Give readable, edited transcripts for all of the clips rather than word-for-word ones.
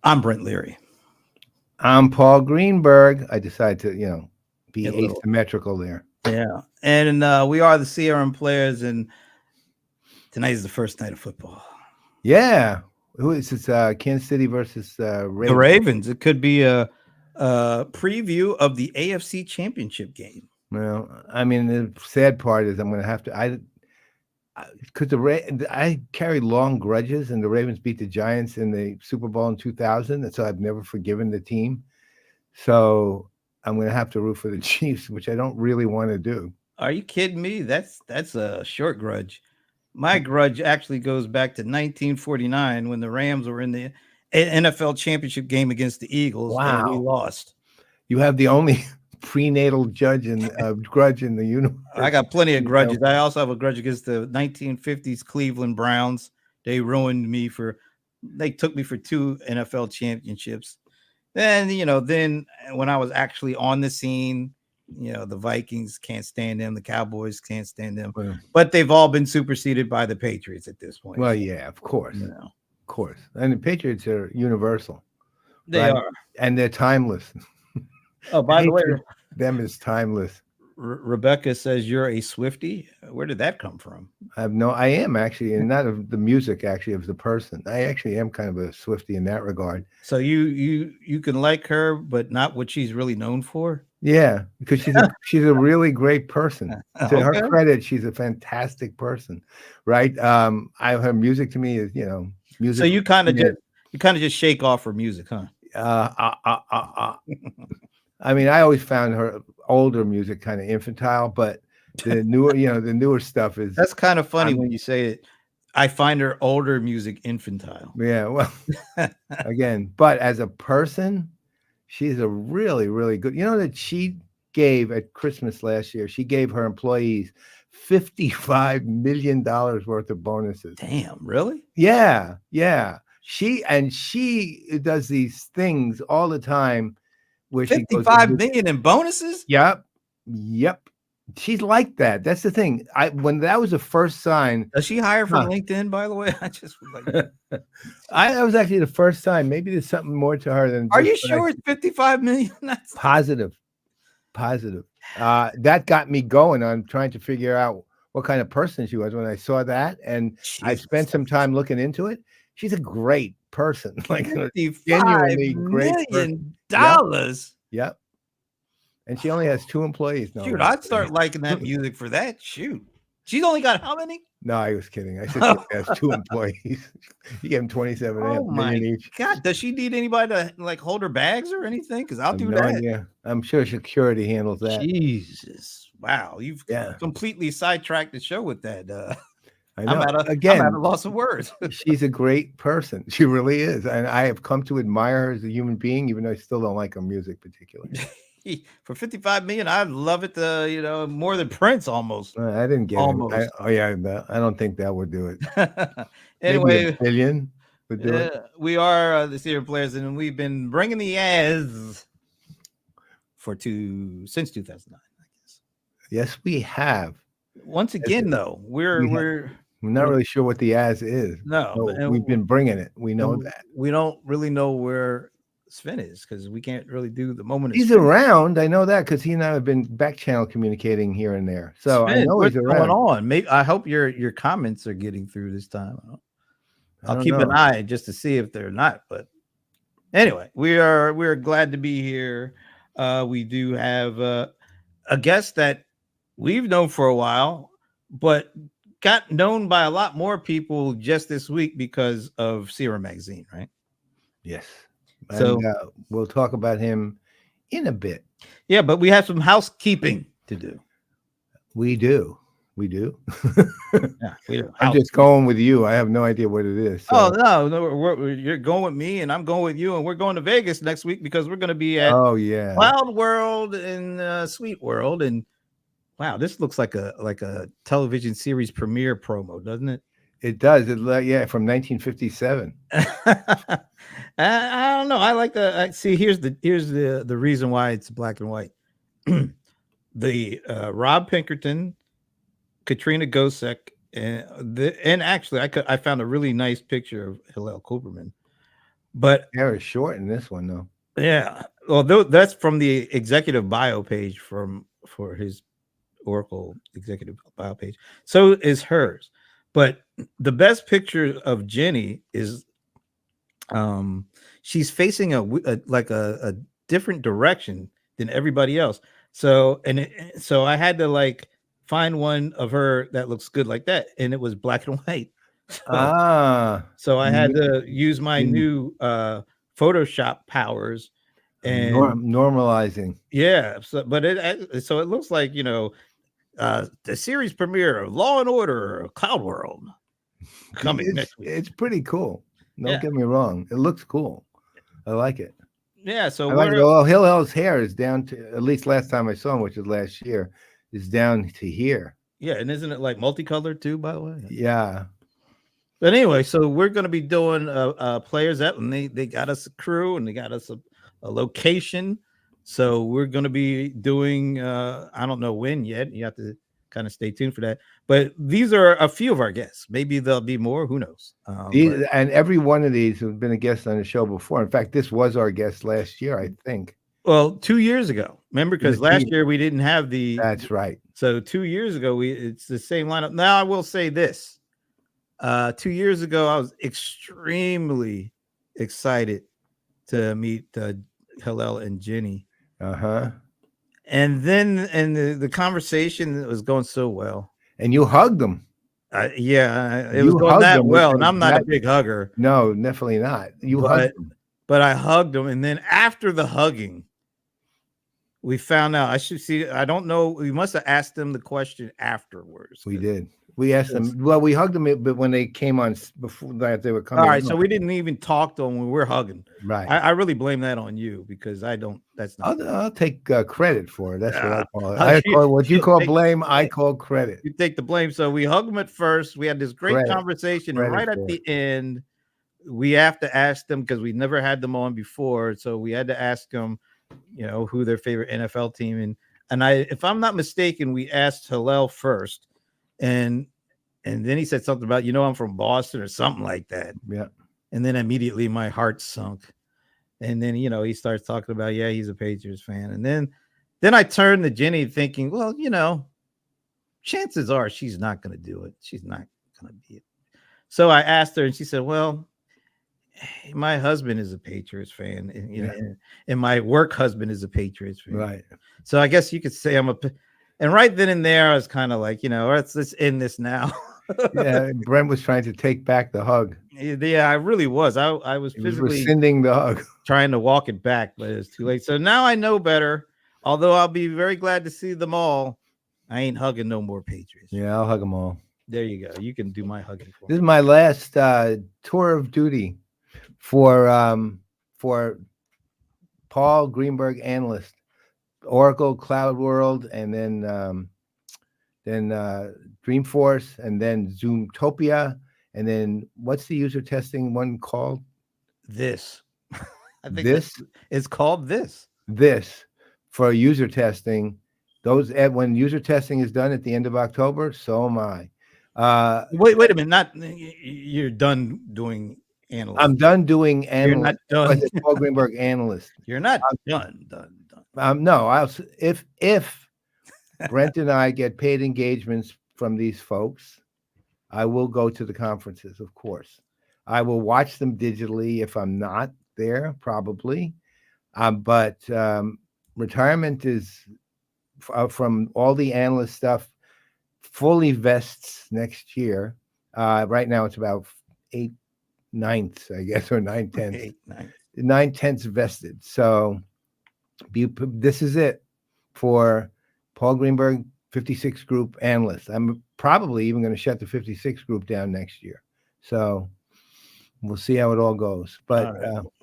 I'm Brent Leary. I'm Paul Greenberg. I decided to, be A little, asymmetrical there. yeah. And we are the CRM players, and tonight is the first night of football. Yeah. Who is this? Kansas City versus Ravens. The Ravens. It could be a preview of the AFC Championship game. Well, I mean, the sad part is I'm going to have to. Because I carry long grudges, and the Ravens beat the Giants in the Super Bowl in 2000, and so I've never forgiven the team. So I'm going to have to root for the Chiefs, which I don't really want to do. Are you kidding me? That's a short grudge. My grudge actually goes back to 1949 when the Rams were in the NFL Championship game against the Eagles, and we lost. You have the only prenatal grudge in the universe. I got plenty of grudges. I also have a grudge against the 1950s Cleveland Browns. They ruined me they took me for 2 NFL championships. Then, then when I was actually on the scene, the Vikings can't stand them. The Cowboys can't stand them. But they've all been superseded by the Patriots at this point. Well, yeah, of course. Of course. And the Patriots are universal. They are. And they're timeless. Oh, by the way, them is timeless. Rebecca says you're a Swiftie. Where did that come from? I am actually, and not of the music, actually, of the person. I actually am kind of a Swiftie in that regard. So you can like her, but not what she's really known for? Yeah, because she's a really great person. To her credit, she's a fantastic person, right? Her music to me is, music. So you kind of just shake off her music, huh? I mean, I always found her older music kind of infantile, but the newer stuff is. That's kind of funny when you say it. I find her older music infantile. Yeah, well, again, but as a person, she's a really, really good. You know that she gave at Christmas last year, she gave her employees $55 million worth of bonuses. Damn, really? Yeah, yeah. She does these things all the time. Where 55 million in bonuses? Yep. She's like that. That's the thing. When that was the first sign. Does she hire from LinkedIn, by the way? I just like that was actually the first time. Maybe there's something more to her than. Are you sure it's 55 million? That's positive. That got me going on trying to figure out what kind of person she was when I saw that, and I spent some time looking into it. She's a great person, like genuinely great $55 million. Yep. And she only has 2 employees now. Shoot, I'd start liking that music for that. Shoot. She's only got how many? No, I was kidding. I said she has 2 employees. You gave them 27 million each. God, does she need anybody to hold her bags or anything? Because I'll do that. Idea. I'm sure security handles that. Jesus. Wow. You've completely sidetracked the show with that. I know. I'm at a loss of words. She's a great person. She really is. And I have come to admire her as a human being, even though I still don't like her music particularly. For 55 million, I'd love it to, more than Prince almost. I didn't get it. I don't think that would do it. Anyway, maybe $1 billion would do it. We are the CRM players, and we've been bringing the ads since 2009, I guess. Yes, we have. Once again, though, we're not really sure what the as is. No, we've been bringing it. We know that. We don't really know where Sven is because we can't really do the moment. He's around. I know that because he and I have been back channel communicating here and there. So Sven, I know he's around. What's going on? Maybe I hope your comments are getting through this time. I'll keep an eye just to see if they're not. But anyway, we're glad to be here. We do have a guest that we've known for a while, but got known by a lot more people just this week because of CRM Magazine, right? Yes. So we'll talk about him in a bit. Yeah, but we have some housekeeping to do. We do. We do. Yeah, we do. I'm just going with you. I have no idea what it is. So. Oh no, you're going with me, and I'm going with you, and we're going to Vegas next week because we're going to be at Wild World and Sweet World, and wow, this looks like a television series premiere promo, doesn't it? It does. From 1957. I don't know. I like the see. Here's the reason why it's black and white. The Rob Pinkerton, Katrina Gosek, and actually I found a really nice picture of Hillel Cooperman But hair is short in this one though. yeah, although that's from the executive bio page for his Oracle executive bio page. So is hers. But the best picture of Jenny is she's facing a different direction than everybody else. So so I had to like find one of her that looks good like that, and it was black and white. So I had to use my new Photoshop powers and normalizing. yeah. So but so it looks like the series premiere of Law and Order Cloud World coming next week. It's pretty cool. Don't Yeah. get me wrong. It looks cool. I like it. Yeah. So I like it. Well, Hillel's hair is down to, at least last time I saw him, which was last year, is down to here. Yeah, and isn't it like multicolored too, by the way? Yeah. But anyway, so we're going to be doing Playaz up, and they got us a crew and they got us a location. So we're going to be doing I don't know when yet. You have to kind of stay tuned for that. But these are a few of our guests. Maybe there'll be more. Who knows? And every one of these has been a guest on the show before. In fact, this was our guest last year, I think. Well, 2 years ago. Remember, because last year we didn't have the. That's right. So 2 years ago, it's the same lineup. Now I will say this. 2 years ago, I was extremely excited to meet Hillel and Jenny. And then the conversation was going so well. And you hugged them. Yeah, it was going that well. And I'm not a big hugger. No, definitely not. Hugged them. But I hugged them. And then after the hugging, we found out. I don't know. We must have asked them the question afterwards. We did. We asked them. Well, we hugged them, but when they came on before that, they were coming. All right, so we didn't even talk to them when we were hugging. Right. I really blame that on you because I don't. That's not. I'll take credit for it. That's what I call it. I call what you call blame. I call credit. You take the blame. So we hugged them at first. We had this great conversation, and right at the end, we have to ask them because we never had them on before. So we had to ask them, who their favorite NFL team and if I'm not mistaken, we asked Hillel first. And then he said something about, I'm from Boston or something like that. Yeah. And then immediately my heart sunk. And then, he starts talking about, yeah, he's a Patriots fan. And then I turned to Jenny thinking, well, chances are she's not going to do it. She's not going to be it. So I asked her and she said, well, my husband is a Patriots fan. And, and my work husband is a Patriots fan. Right. So I guess you could say and right then and there, I was kind of like, let's end this now. Yeah, Brent was trying to take back the hug. Yeah, I really was. I was physically rescinding the hug, trying to walk it back, but it's too late. So now I know better. Although I'll be very glad to see them all, I ain't hugging no more Patriots. Yeah, I'll hug them all. There you go. You can do my hugging for me. This is my last tour of duty for Paul Greenberg, analyst, Oracle, Cloud World, and then Dreamforce, and then Zoomtopia, and then what's the user testing one called? This. I think this it's called this. This for user testing. Those when user testing is done at the end of October, so am I. Wait a minute. Not you're done doing analyst. I'm done doing analyst. You're not done. Paul Greenberg analyst. You're not done. No, if Brent and I get paid engagements from these folks, I will go to the conferences, of course. I will watch them digitally if I'm not there, probably. But retirement is from all the analyst stuff, fully vests next year. Right now it's about 8/9, I guess, or 9/10. 9/10 vested. So this is it for Paul Greenberg 56 group analyst. I'm probably even going to shut the 56 group down next year. So we'll see how it all goes. But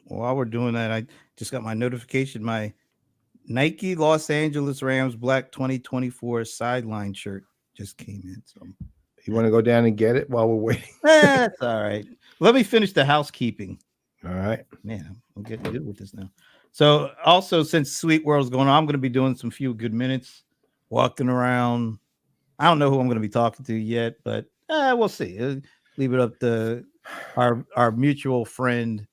while we're doing that, I just got my notification. My Nike Los Angeles Rams Black 2024 sideline shirt just came in. So you want to go down and get it while we're waiting? That's all right. Let me finish the housekeeping. All right. Yeah, we'll get good with this now. So also, since Sweet World's going on, I'm going to be doing some few good minutes, walking around. I don't know who I'm going to be talking to yet, but we'll see. Leave it up to our mutual friend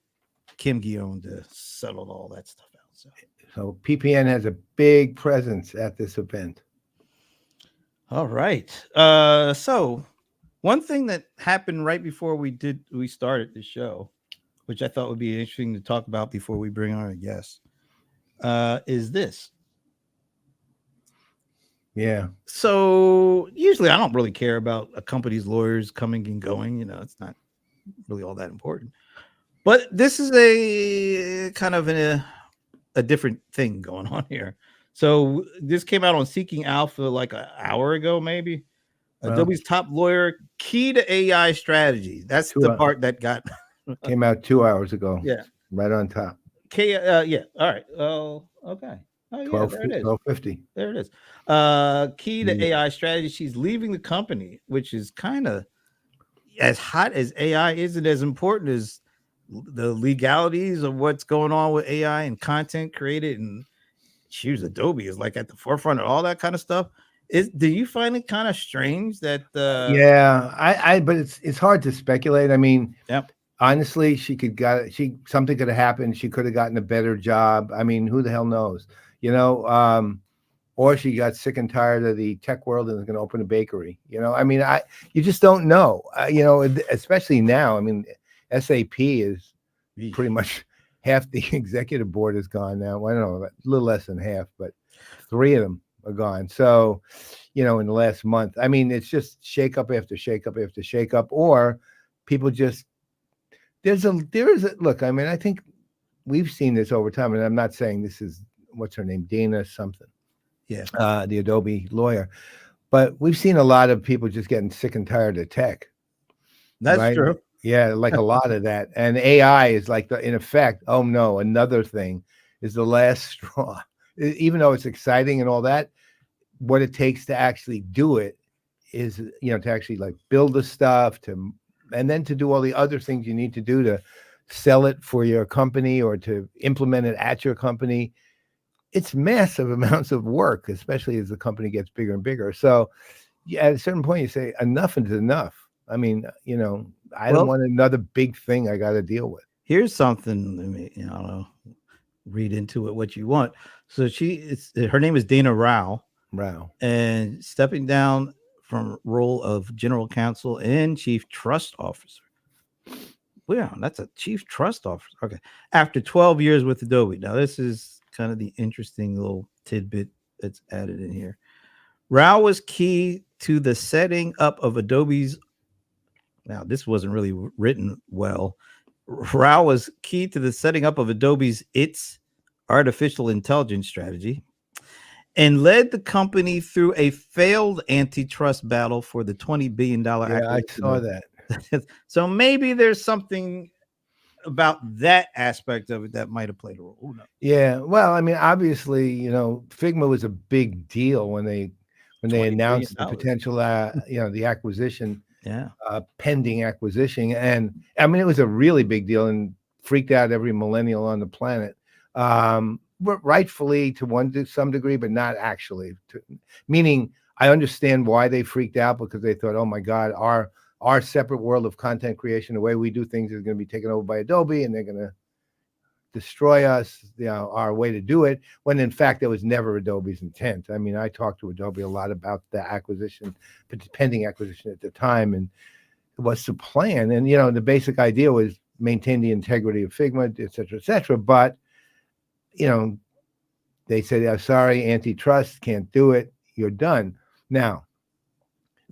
Kim Guillaume to settle all that stuff out. So PPN has a big presence at this event. All right. So one thing that happened right before we started the show, which I thought would be interesting to talk about before we bring on a guest, is this. Yeah. So usually I don't really care about a company's lawyers coming and going. It's not really all that important. But this is a kind of a different thing going on here. So this came out on Seeking Alpha like an hour ago, maybe. Well, Adobe's top lawyer, key to AI strategy. That's the part that got came out 2 hours ago. Yeah, right on top. Yeah. All right. Well, okay. Oh, yeah, 12, there it is. 1250. There it is. Key to AI strategy. She's leaving the company, which is kind of as hot as AI isn't as important as the legalities of what's going on with AI and content created. And choose Adobe is like at the forefront of all that kind of stuff. Do you find it kind of strange that yeah, but it's hard to speculate. I mean, yep. Honestly, something could have happened. She could have gotten a better job. I mean, who the hell knows? Or she got sick and tired of the tech world and is going to open a bakery. I mean, you just don't know. Especially now. I mean, SAP is pretty much half the executive board is gone now. I don't know, a little less than half, but 3 of them are gone. So, in the last month, I mean, it's just shakeup after shakeup after shakeup, or people just look. I mean, I think we've seen this over time, and I'm not saying this is what's her name, Dana something. Yeah, the Adobe lawyer, but we've seen a lot of people just getting sick and tired of tech. That's right? True. Yeah, like a lot of that, and AI is like in effect. Oh no, another thing is the last straw. Even though it's exciting and all that, what it takes to actually do it is, to actually like build the stuff and then to do all the other things you need to do to sell it for your company or to implement it at your company. It's massive amounts of work, especially as the company gets bigger and bigger. So at a certain point you say enough is enough. I mean, I don't want another big thing I got to deal with. Here's something, I don't know, read into it what you want. So her name is Dana Rao. And stepping down from role of general counsel and chief trust officer. Wow, that's a chief trust officer. Okay. After 12 years with Adobe. Now, this is kind of the interesting little tidbit that's added in here. Rao was key to the setting up of Adobe's. Now, this wasn't really written well. Rao was key to the setting up of Adobe's its artificial intelligence strategy and led the company through a failed antitrust battle for the $20 billion acquisition. I saw that. So maybe there's something about that aspect of it that might have played a role. No. Yeah, well, I mean, obviously, Figma was a big deal when they announced the potential, the acquisition, pending acquisition, and I mean, it was a really big deal and freaked out every millennial on the planet. But rightfully to some degree, but not actually. Meaning, I understand why they freaked out, because they thought, oh my God, our separate world of content creation, the way we do things, is going to be taken over by Adobe, and they're going to destroy us, our way to do it. When in fact, that was never Adobe's intent. I mean, I talked to Adobe a lot about the acquisition, pending acquisition at the time, and it was the plan. And the basic idea was maintain the integrity of Figma, et cetera, et cetera. But they said, sorry, antitrust, can't do it. You're done. Now,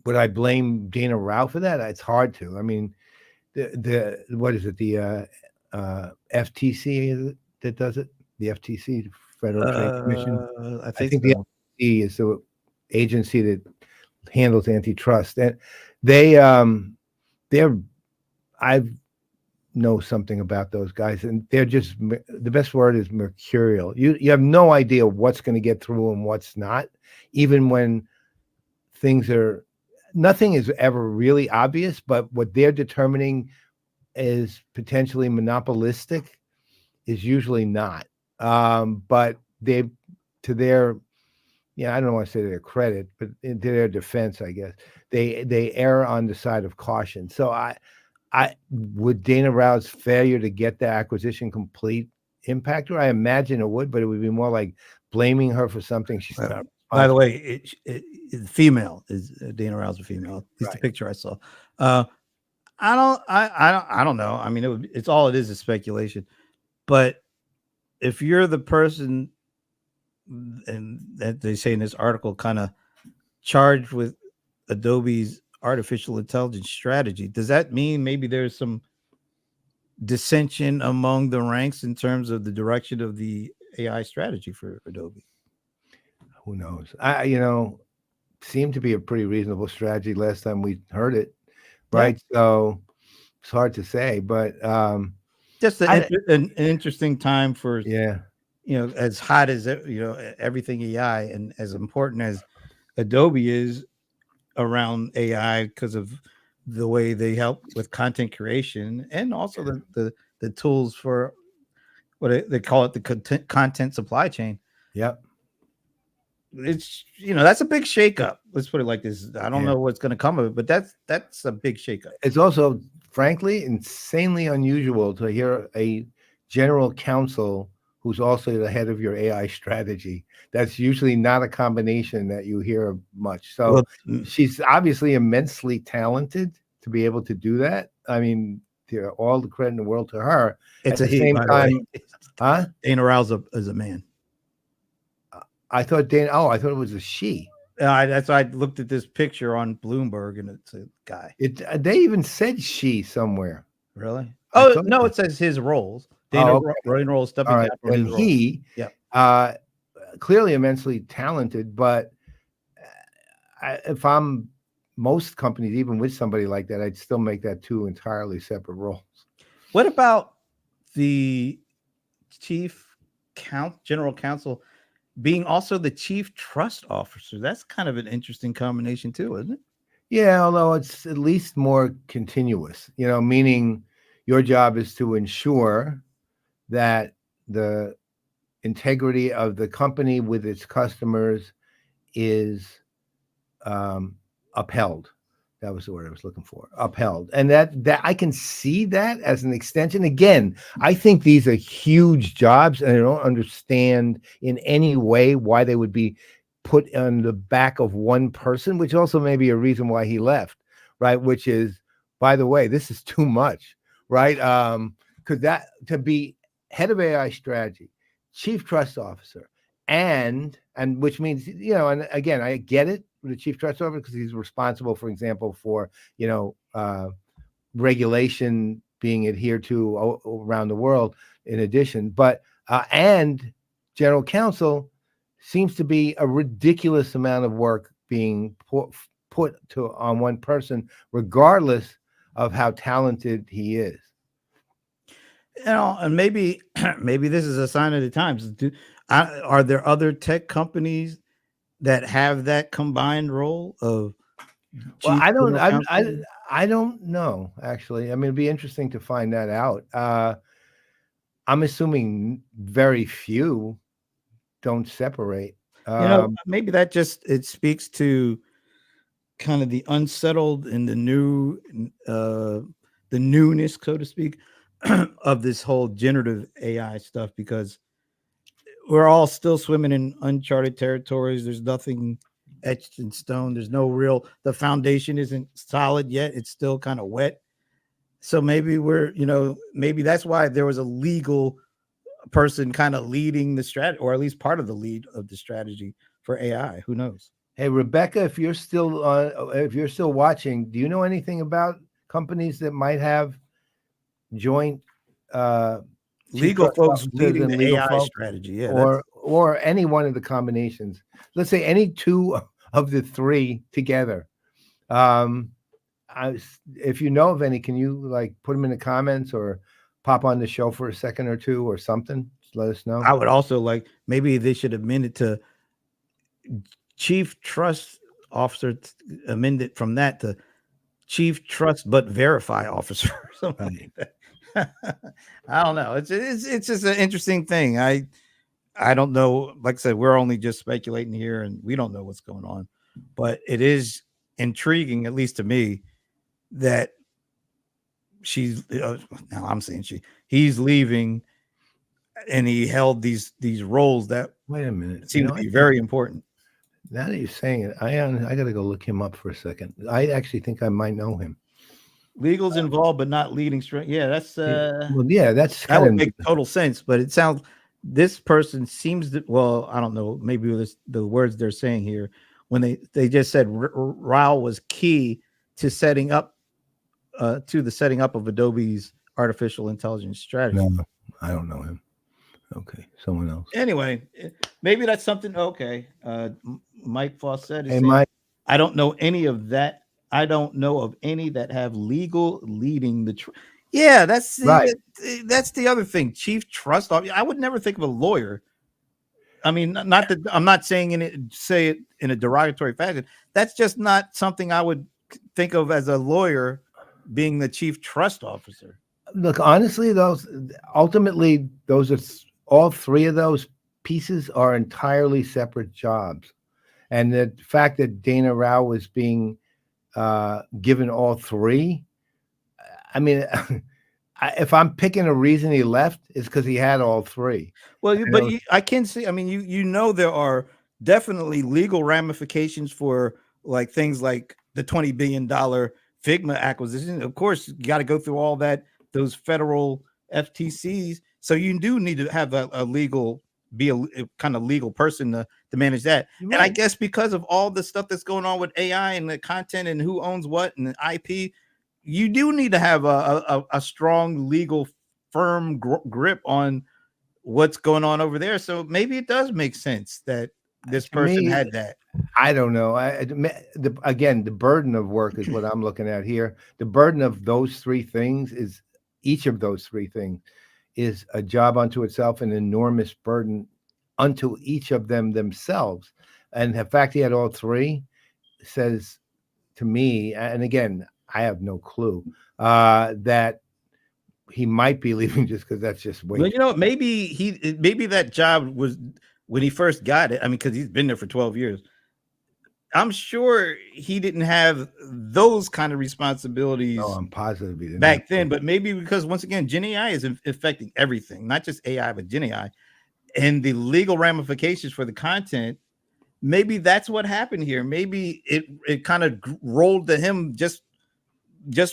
would I blame Dana Rao for that? It's hard to. I mean, what is it? The FTC is it that does it? The FTC, Federal Trade Commission. I think the FTC is the agency that handles antitrust, and I know something about those guys, and they're just, the best word is mercurial. You have no idea what's going to get through and what's not, even when nothing is ever really obvious, but what they're determining is potentially monopolistic is usually not. But I don't want to say their credit, but to their defense, I guess they err on the side of caution. So Would Dana Rao's failure to get the acquisition complete impact her? I imagine it would, but it would be more like blaming her for something she's not By the responsible. way, female is Dana Rao's a female. At least the Right. picture I saw. I don't know. I mean, it's all it is speculation. But if you're the person, and that they say in this article, kind of charged with Adobe's artificial intelligence strategy, does that mean maybe there's some dissension among the ranks in terms of the direction of the AI strategy for Adobe? Who knows? Seemed to be a pretty reasonable strategy last time we heard it, right? Yeah. So it's hard to say, but just an interesting time for, yeah, as hot as everything AI, and as important as Adobe is around AI because of the way they help with content creation, and also the tools for what they call it, the content supply chain. Yep. It's that's a big shakeup. Let's put it like this. I don't know what's going to come of it, but that's a big shakeup. It's also, frankly, insanely unusual to hear a general counsel who's also the head of your AI strategy. That's usually not a combination that you hear much. So she's obviously immensely talented to be able to do that. I mean, all the credit in the world to her. It's at the same time, Dana Rao is a man. I thought I thought it was a she. That's why I looked at this picture on Bloomberg, and it's a guy. They even said she somewhere. Really? Oh no, it says his roles. Dana roles stepping down from his he, clearly immensely talented, but if I'm most companies, even with somebody like that, I'd still make that two entirely separate roles. What about the general counsel being also the chief trust officer? That's kind of an interesting combination too, isn't it? Yeah, although it's at least more continuous, meaning your job is to ensure that the integrity of the company with its customers is upheld. That was the word I was looking for. Upheld. And that I can see that as an extension. Again, I think these are huge jobs, and I don't understand in any way why they would be put on the back of one person, which also may be a reason why he left, right? Which is, by the way, this is too much, right? Because that to be head of AI strategy, chief trust officer, and which means, and again, I get it, the chief trust officer, because he's responsible, for example, for regulation being adhered to around the world. In addition, but and general counsel seems to be a ridiculous amount of work being put on one person, regardless of how talented he is. And maybe this is a sign of the times. Are there other tech companies that have that combined role of? Well, I don't know, actually. I mean, it'd be interesting to find that out. I'm assuming very few don't separate. Maybe that it speaks to kind of the unsettled and the newness, so to speak, of this whole generative AI stuff, because we're all still swimming in uncharted territories. There's nothing etched in stone. There's no the foundation isn't solid yet. It's still kind of wet. So maybe maybe that's why there was a legal person kind of leading the strategy, or at least part of the lead of the strategy for AI. Who knows? Hey, Rebecca, if you're still watching, do you know anything about companies that might have joint legal folks leading the AI strategy, or any one of the combinations? Let's say any two of the three together. If you know of any, can you put them in the comments or pop on the show for a second or two or something? Just let us know. I would also maybe they should amend it to chief trust officer, amend it from that to chief trust but verify officer or something like that. I don't know. It's just an interesting thing. I don't know. Like I said, we're only just speculating here, and we don't know what's going on. But it is intriguing, at least to me, that she's now I'm saying he's leaving, and he held these roles that Wait a minute. seem to be very important. Now that you're saying it, I got to go look him up for a second. I actually think I might know him. Legal's involved, but not leading strength. Yeah, that's well, yeah, that's that would make total sense. But it sounds this person seems to. Well, I don't know. Maybe the words they're saying here when they just said Rao was key to setting up of Adobe's artificial intelligence strategy. No, I don't know him. Okay, someone else. Anyway, maybe that's something. Okay, Mike Fawcett is hey, saying, Mike. I don't know any of that. I don't know of any that have legal leading the. Yeah, that's right. That's the other thing. Chief trust officer. I would never think of a lawyer. I mean, not that I'm not saying say it in a derogatory fashion. That's just not something I would think of as a lawyer being the chief trust officer. Look, honestly, ultimately those are all three of those pieces are entirely separate jobs, and the fact that Dana Rao was being given all three, I mean, if I'm picking a reason he left, it's because he had all three. Well, I can see. I mean, there are definitely legal ramifications for like things like the $20 billion Figma acquisition. Of course, you got to go through all those federal FTCs. So you do need to have a legal, be a kind of legal person to manage that. Right. And I guess because of all the stuff that's going on with AI and the content and who owns what and the IP, you do need to have a strong legal firm grip on what's going on over there. So maybe it does make sense that this person had that. I don't know. Again, the burden of work is what I'm looking at here. The burden of those three things is each of those three things is a job unto itself, an enormous burden unto each of them themselves. And the fact he had all three says to me, and again, I have no clue, that he might be leaving just because that's just way. Well, maybe that job was when he first got it. I mean, because he's been there for 12 years. I'm sure he didn't have those kind of responsibilities. Oh, I'm positive he didn't back then, but maybe because once again, Gen AI is affecting everything, not just AI, but Gen AI, and the legal ramifications for the content. Maybe that's what happened here. Maybe it kind of rolled to him just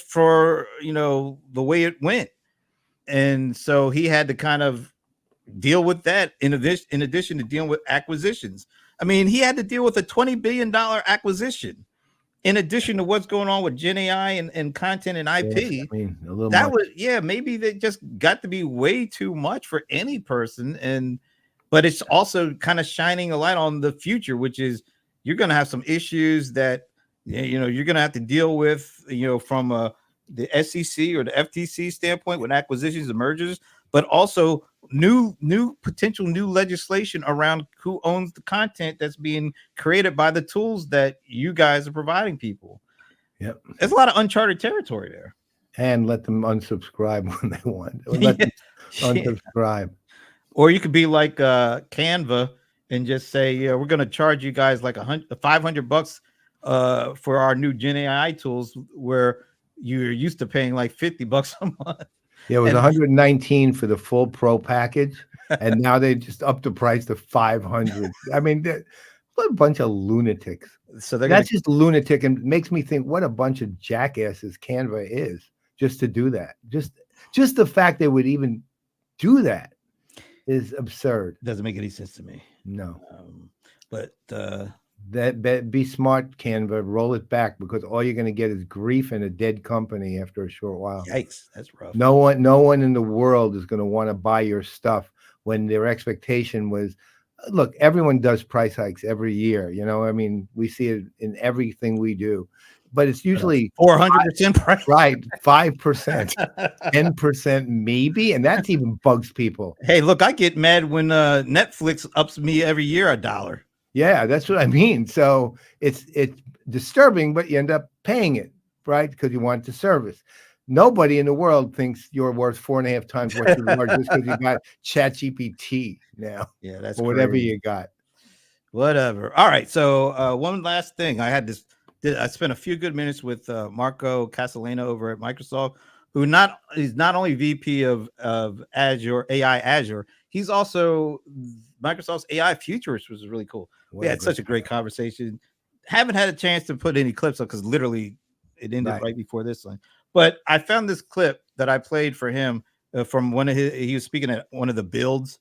for the way it went, and so he had to kind of deal with that in addition to dealing with acquisitions. I mean, he had to deal with a $20 billion acquisition in addition to what's going on with Gen AI and content and IP. Yes, I mean, a little that much. Maybe they just got to be way too much for any person. But it's also kind of shining a light on the future, which is you're going to have some issues that, you're going to have to deal with, from the SEC or the FTC standpoint with acquisitions and mergers, but also potential new legislation around who owns the content that's being created by the tools that you guys are providing people. Yep. There's a lot of uncharted territory there. And let them unsubscribe when they want. Or let them unsubscribe. Or you could be like Canva and just say, we're going to charge you guys like $500 for our new Gen AI tools, where you're used to paying like $50 a month. Yeah, it was 119 for the full pro package, and now they just upped the price to 500. I mean, what a bunch of lunatics. So that's just lunatic, and makes me think what a bunch of jackasses Canva is just to do that. Just the fact they would even do that is absurd. Doesn't make any sense to me. No. But that be smart, Canva. Roll it back, because all you're going to get is grief and a dead company after a short while. Yikes, that's rough. No one in the world is going to want to buy your stuff when their expectation was, look, everyone does price hikes every year. I mean, we see it in everything we do, but it's usually 400% price. Right, 5%, 10% maybe, and that's even bugs people. Hey, look, I get mad when Netflix ups me every year $1. Yeah, that's what I mean. So it's disturbing, but you end up paying it, right? Because you want the service. Nobody in the world thinks you're worth 4.5 times what you are just because you got ChatGPT now. Yeah, that's or whatever crazy. You got. Whatever. All right. So one last thing. I spent a few good minutes with Marco Castellano over at Microsoft, he's not only VP of Azure AI Azure, he's also Microsoft's AI futurist, which was really cool. We had such a great conversation. Haven't had a chance to put any clips up because literally it ended right before this one. But I found this clip that I played for him from one of he was speaking at one of the builds.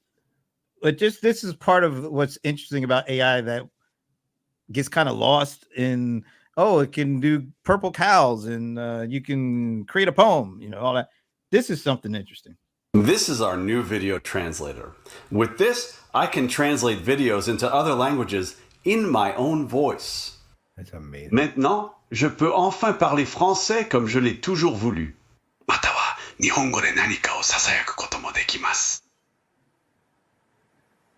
But just this is part of what's interesting about AI that gets kind of lost in, oh, it can do purple cows and you can create a poem, all that. This is something interesting. This is our new video translator. With this, I can translate videos into other languages in my own voice. That's amazing. Maintenant, je peux enfin parler français comme je l'ai toujours voulu. Mata wa nihongo de nanika o sasayaku koto mo dekimasu.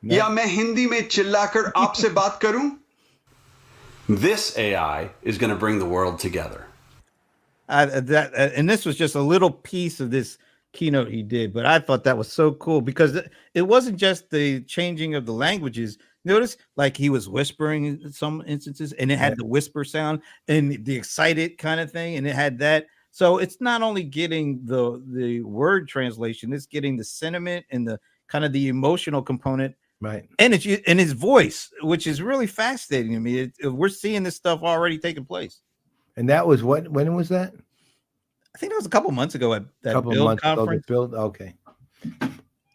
या मैं हिंदी में चिल्लाकर आपसे बात करूं? This AI is going to bring the world together. And this was just a little piece of this keynote he did, but I thought that was so cool because it wasn't just the changing of the languages. Notice, like, he was whispering in some instances, and it had the whisper sound and the excited kind of thing, and it had that. So it's not only getting the word translation, it's getting the sentiment and the kind of the emotional component. Right. And it's in his voice, which is really fascinating to me. We're seeing this stuff already taking place. And that was when was that? I think it was a couple months ago at that Build conference. Okay.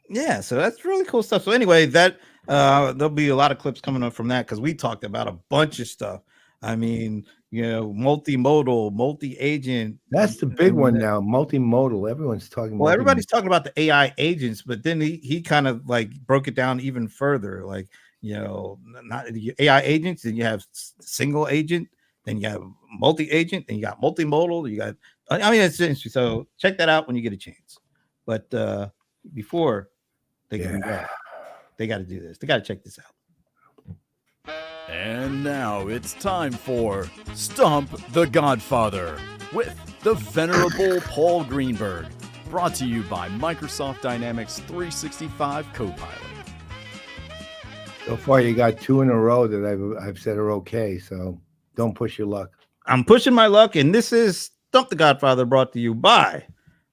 Yeah, so that's really cool stuff. So anyway, that there'll be a lot of clips coming up from that because we talked about a bunch of stuff. I mean, multimodal, multi-agent. That's the big one now. Multimodal. Everyone's talking. Well, everybody's talking about the AI agents, but then he kind of like broke it down even further. Like, not the AI agents, then you have single agent, then you have multi-agent, then you got multimodal. You got, I mean, it's interesting. So check that out when you get a chance. But before they can do that, they got to do this. They got to check this out. And now it's time for Stump the Godfather with the venerable Paul Greenberg, brought to you by Microsoft Dynamics 365 Copilot. So far, you got 2 in a row that I've said are okay, so don't push your luck. I'm pushing my luck, and this is Stump the Godfather, brought to you by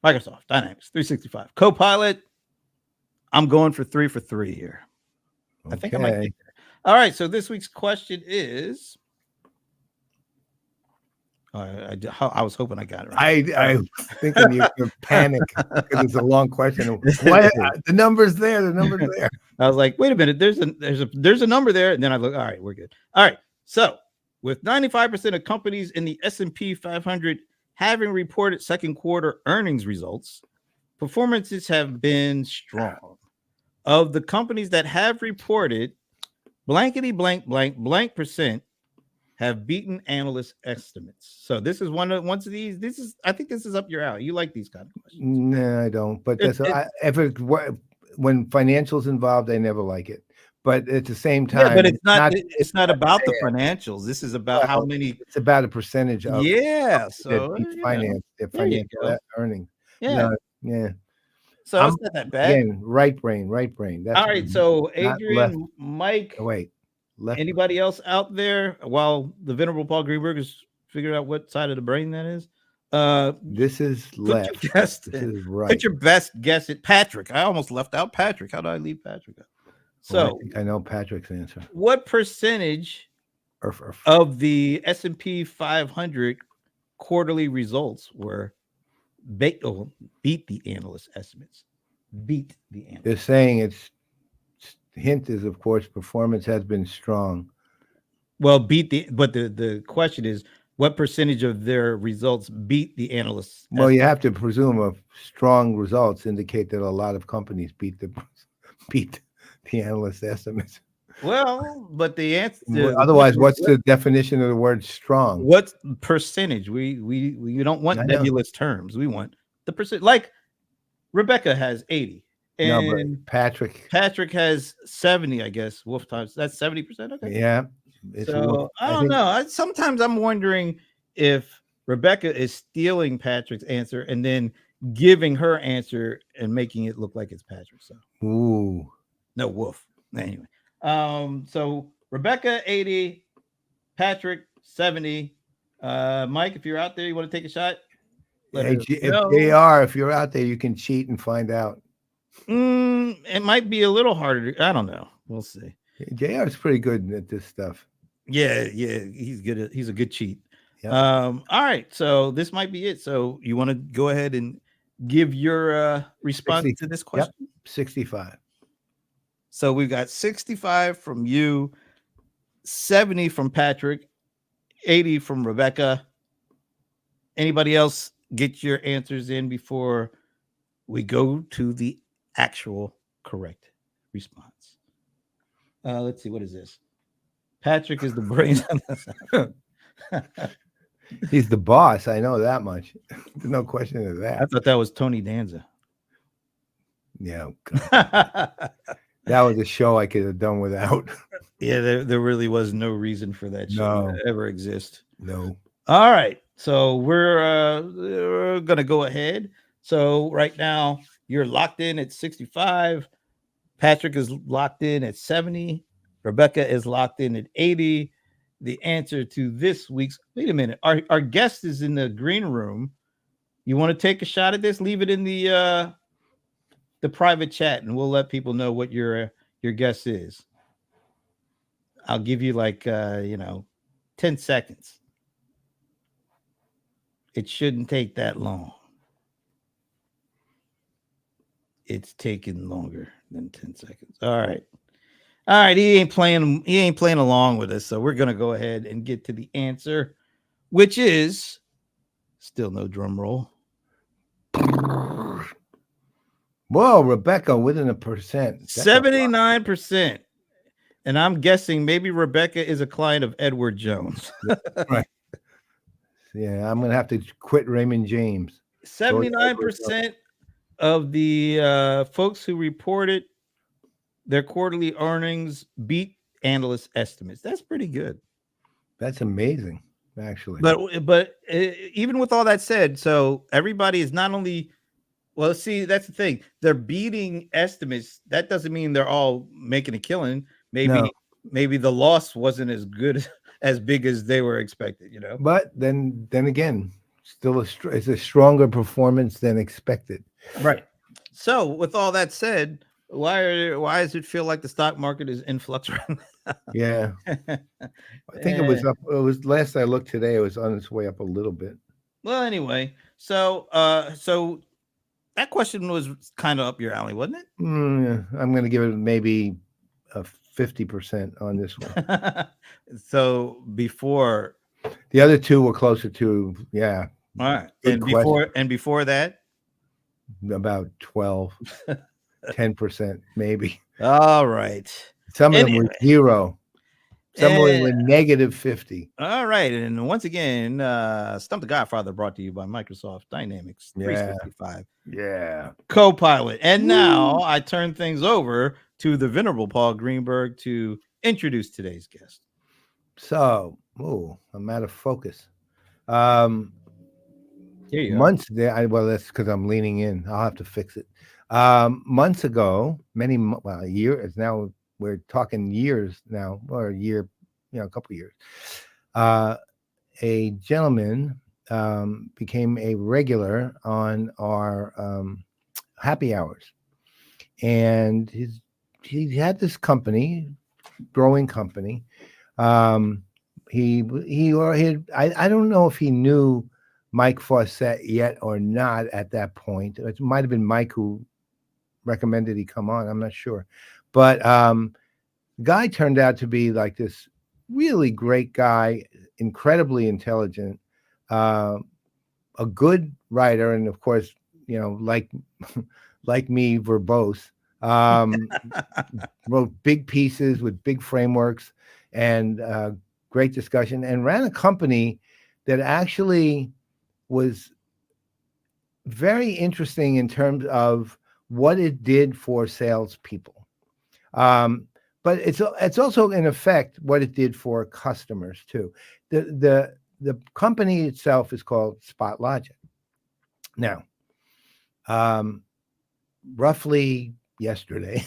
Microsoft Dynamics 365 Copilot. I'm going for 3 for 3 here. I think I might be. All right, so this week's question is, I was hoping I got it right. I was thinking you're panic because it's a long question. What, the number's there. The number's there. I was like, wait a minute. There's a number there, and then I look. All right, we're good. All right. So with 95% of companies in the S&P 500 having reported second quarter earnings results, performances have been strong. Of the companies that have reported, blankety blank blank blank percent have beaten analyst estimates. So this is one of these. I think this is up your alley. You like these kind of questions? No, I don't. But when financials involved, I never like it. But at the same time, but it's not about the financials. This is about how many. It's about a percentage of so financial earnings. Yeah. Yeah. So it's not that bad. Again, right brain. That's all right. So Adrian, Mike, left. Anybody else out there while the venerable Paul Greenberg is figuring out what side of the brain that is? This is left. This is right. Put your best guess at Patrick. I almost left out Patrick. How did I leave Patrick out? So I think I know Patrick's answer. What percentage of the S&P 500 quarterly results were beat the analyst estimates? Beat the analyst. They're saying hint is, of course, performance has been strong. Well, but the question is, what percentage of their results beat the analysts? Well, you have to presume of strong results indicate that a lot of companies beat the analyst estimates. Well, but the answer. Otherwise, what's the definition of the word strong? What percentage? We don't want nebulous terms. We want the percent. Like Rebecca has 80, and Patrick has 70. I guess Wolf times that's 70%. Okay. Yeah. So I don't know. Sometimes I'm wondering if Rebecca is stealing Patrick's answer and then giving her answer and making it look like it's Patrick's. So. Ooh. No, Wolf. Anyway. So Rebecca 80, Patrick 70. Mike, if you're out there, you want to take a shot? let Hey, us if know. JR, if you're out there, you can cheat and find out. It might be a little harder. I don't know. We'll see. JR is pretty good at this stuff. Yeah, he's good. He's a good cheat. Yep. All right, so this might be it. So you want to go ahead and give your response to this question? Yep, 65. So we've got 65 from you, 70 from Patrick, 80 from Rebecca. Anybody else get your answers in before we go to the actual correct response? Let's see. What is this? Patrick is the brains on the He's the boss. I know that much. There's no question of that. I thought that was Tony Danza. Yeah. That was a show I could have done without. Yeah, there really was no reason for that show to ever exist. No. All right. So we're going to go ahead. So right now you're locked in at 65. Patrick is locked in at 70. Rebecca is locked in at 80. The answer to this week's, wait a minute. Our guest is in the green room. You want to take a shot at this? Leave it in the private chat and we'll let people know what your guess is. I'll give you like 10 seconds. It shouldn't take that long. It's taking longer than 10 seconds. All right. He ain't playing along with us. So we're gonna go ahead and get to the answer, which is still no drum roll. Whoa, Rebecca within 1%. 79%. And I'm guessing maybe Rebecca is a client of Edward Jones. Right. Yeah, I'm gonna have to quit Raymond James. 79% of the folks who reported their quarterly earnings beat analyst estimates. That's pretty good. That's amazing, actually. But even with all that said, so everybody is not only, well, see, that's the thing. They're beating estimates. That doesn't mean they're all making a killing. Maybe the loss wasn't as good, as big as they were expected, But then again, still it's a stronger performance than expected. Right. So with all that said, why does it feel like the stock market is in flux right now? Yeah. I think it was up. It was last I looked today, it was on its way up a little bit. Well, anyway, so that question was kind of up your alley, wasn't it? I'm going to give it maybe a 50% on this one. So before the other two were closer to, yeah. All right. And before that, about 12, 10%, maybe. All right. Some of them were 0. Some of them were negative 50. All right. And once again, Stump the Godfather brought to you by Microsoft Dynamics 365. Yeah. Copilot. And now I turn things over to the venerable Paul Greenberg to introduce today's guest. So, I'm out of focus. Here you months there. Well, that's because I'm leaning in. I'll have to fix it. Months ago, a year is now. We're talking years now, or a year, a couple of years. A gentleman became a regular on our happy hours, and he had this company, growing company. I don't know if he knew Mike Fawcett yet or not at that point. It might have been Mike who recommended he come on. I'm not sure. But the guy turned out to be like this really great guy, incredibly intelligent, a good writer. And of course, like me, verbose, wrote big pieces with big frameworks and great discussion, and ran a company that actually was very interesting in terms of what it did for salespeople. But it's also in effect what it did for customers too. The company itself is called SpotLogic. Now, roughly yesterday,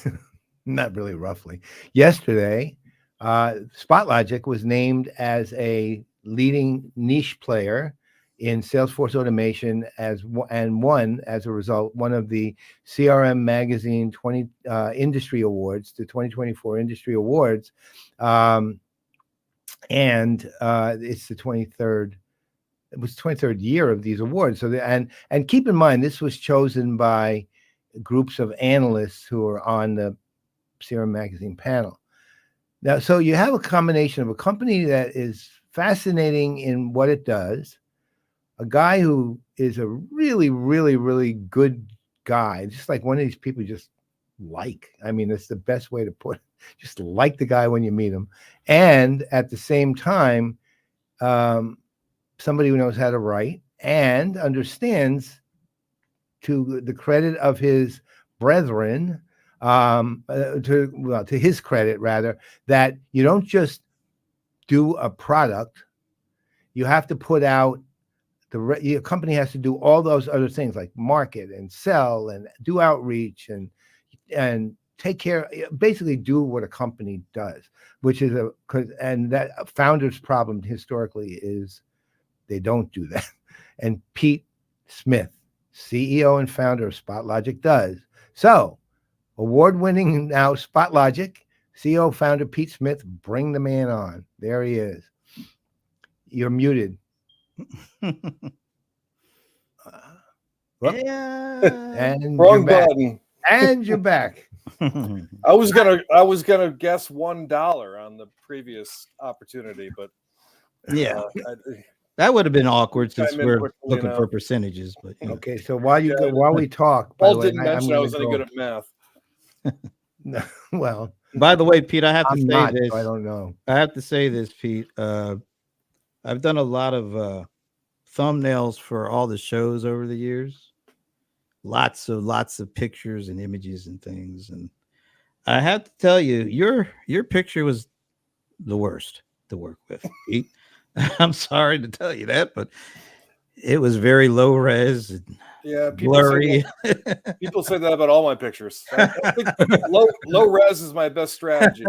not really roughly, yesterday, SpotLogic was named as a leading niche player in Salesforce automation and won, as a result, one of the CRM Magazine Industry Awards, the 2024 Industry Awards. And it's the 23rd. It was 23rd year of these awards. So and keep in mind, this was chosen by groups of analysts who are on the CRM Magazine panel. Now, so you have a combination of a company that is fascinating in what it does, a guy who is a really, really, really good guy, just like one of these people you just like. I mean, that's the best way to put it. Just like the guy when you meet him. And at the same time, somebody who knows how to write and understands, to the credit of his brethren, to his credit rather, that you don't just do a product, you have to put out your company has to do all those other things like market and sell and do outreach and take care, basically do what a company does, which is and that founder's problem historically is they don't do that. And Pete Smith, CEO and founder of SpotLogic, does. So award-winning now SpotLogic, CEO founder Pete Smith, bring the man on. There he is. You're muted. And wrong button. And you're back. I was gonna guess $1 on the previous opportunity, but yeah, that would have been awkward since we're looking for enough. Percentages. But okay, so while we talk, Paul didn't mention I was any good at math. No, well, by the way, Pete, I have to I'm say not, this. So I don't know. I have to say this, Pete. I've done a lot of thumbnails for all the shows over the years. Lots of pictures and images and things, and I have to tell you, your picture was the worst to work with, Pete. I'm sorry to tell you that, but it was very low res and blurry. People say that about all my pictures. I think low res is my best strategy.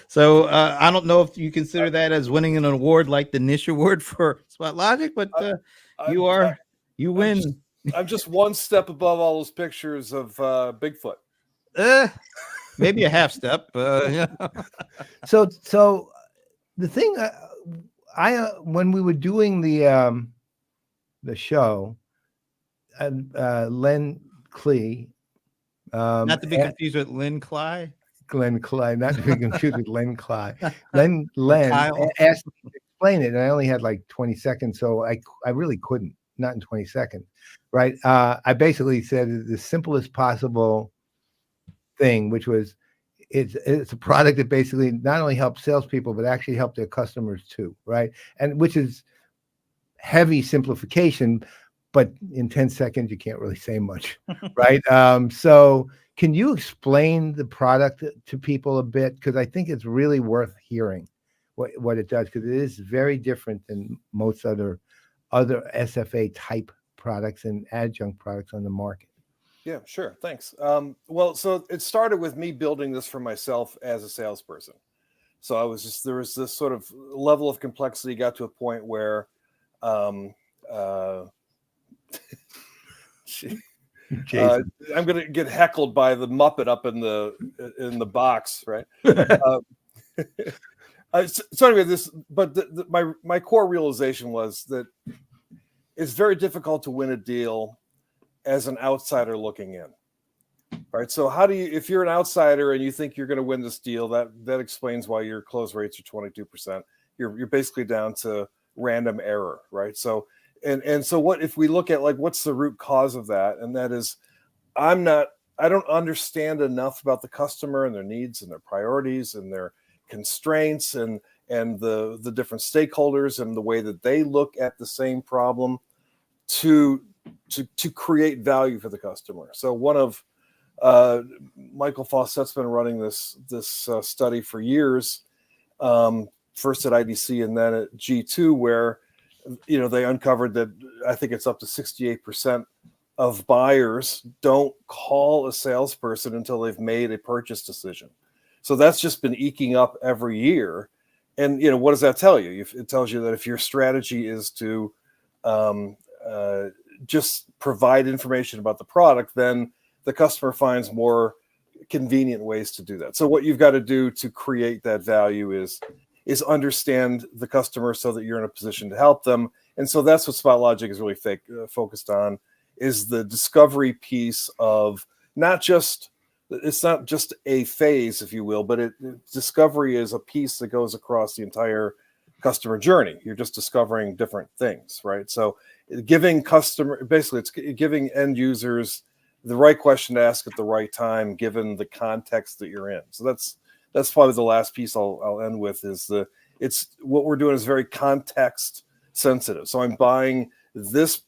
So I don't know if you consider that as winning an award like the Niche Award for SpotLogic, but you win. I'm just one step above all those pictures of Bigfoot. Maybe a half step. Yeah. So the thing when we were doing the show, Len Klee, not to be confused with Lynn Cly. Glenn Cly, not to be confused with Len Cly. Len asked me to explain it, and I only had like 20 seconds, so I really couldn't, not in 20 seconds, right? I basically said the simplest possible thing, which was it's a product that basically not only helps salespeople, but actually help their customers too, right? And which is heavy simplification, but in 10 seconds, you can't really say much, right? So can you explain the product to people a bit? Because I think it's really worth hearing what it does, because it is very different than most other SFA type products and adjunct products on the market. Yeah, sure. Thanks. Well, so it started with me building this for myself as a salesperson. So there was this sort of level of complexity, got to a point where I'm going to get heckled by the Muppet up in the box, right? So anyway, my core realization was that it's very difficult to win a deal as an outsider looking in, right? So if you're an outsider and you think you're going to win this deal, that explains why your close rates are 22%. You're basically down to random error, right? So and so what if we look at like what's the root cause of that? And that is I don't understand enough about the customer and their needs and their priorities and their constraints and the different stakeholders and the way that they look at the same problem to create value for the customer. So one of Michael Fawcett's been running this study for years, first at IDC and then at G2, where they uncovered that I think it's up to 68% of buyers don't call a salesperson until they've made a purchase decision. So that's just been eking up every year. And what does that tell you? It tells you that if your strategy is to just provide information about the product, then the customer finds more convenient ways to do that. So what you've got to do to create that value is understand the customer so that you're in a position to help them. And so that's what SpotLogic is really focused on, is the discovery piece of it's not just a phase, if you will, but discovery is a piece that goes across the entire customer journey. You're just discovering different things, right? So basically it's giving end users the right question to ask at the right time, given the context that you're in. So that's probably the last piece I'll end with, is it's what we're doing is very context sensitive. So I'm buying this,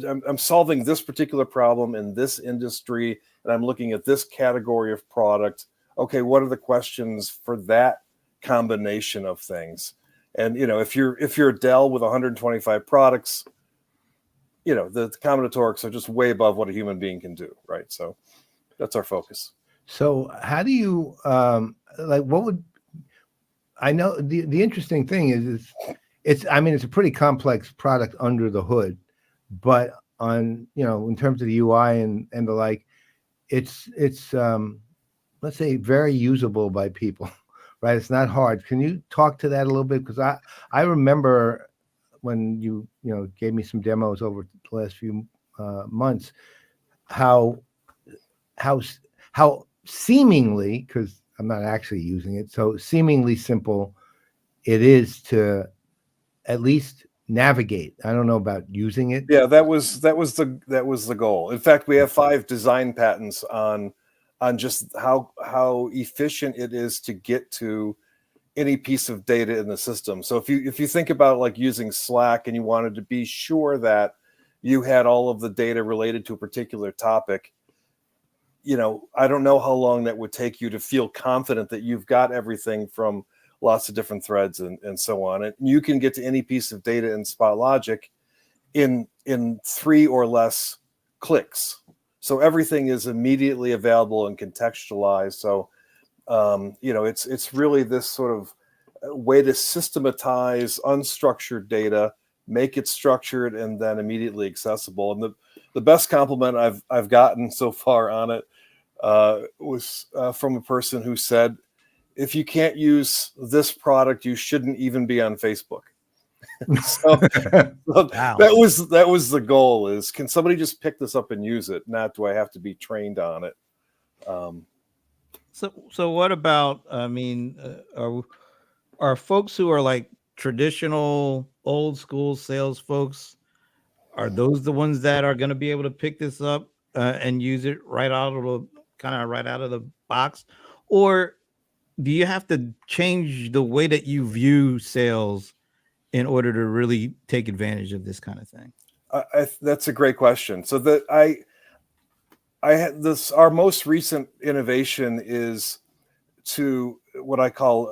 I'm solving this particular problem in this industry, and I'm looking at this category of product. Okay, what are the questions for that combination of things? And if you're Dell with 125 products, the combinatorics are just way above what a human being can do, right? So that's our focus. So how do you what would I know? The interesting thing is it's a pretty complex product under the hood, but on in terms of the UI and the like, it's let's say very usable by people, right? It's not hard. Can you talk to that a little bit? Because I remember when you gave me some demos over the last few months, how seemingly, because I'm not actually using it, so seemingly simple it is to at least navigate. I don't know about using it. Yeah, that was the goal. In fact, we have 5 design patents on just how efficient it is to get to any piece of data in the system. So if you think about like using Slack and you wanted to be sure that you had all of the data related to a particular topic, I don't know how long that would take you to feel confident that you've got everything from lots of different threads and so on. And you can get to any piece of data in SpotLogic in 3 or less clicks. So everything is immediately available and contextualized. So it's really this sort of way to systematize unstructured data, make it structured, and then immediately accessible. And the best compliment I've gotten so far on it was from a person who said, if you can't use this product, you shouldn't even be on Facebook. So Wow. that was the goal, is can somebody just pick this up and use it? Not do I have to be trained on it. So what about, are folks who are like traditional old school sales folks, are those the ones that are going to be able to pick this up and use it right out of the box? Or do you have to change the way that you view sales in order to really take advantage of this kind of thing? That's a great question. So that I had this, our most recent innovation is to what I call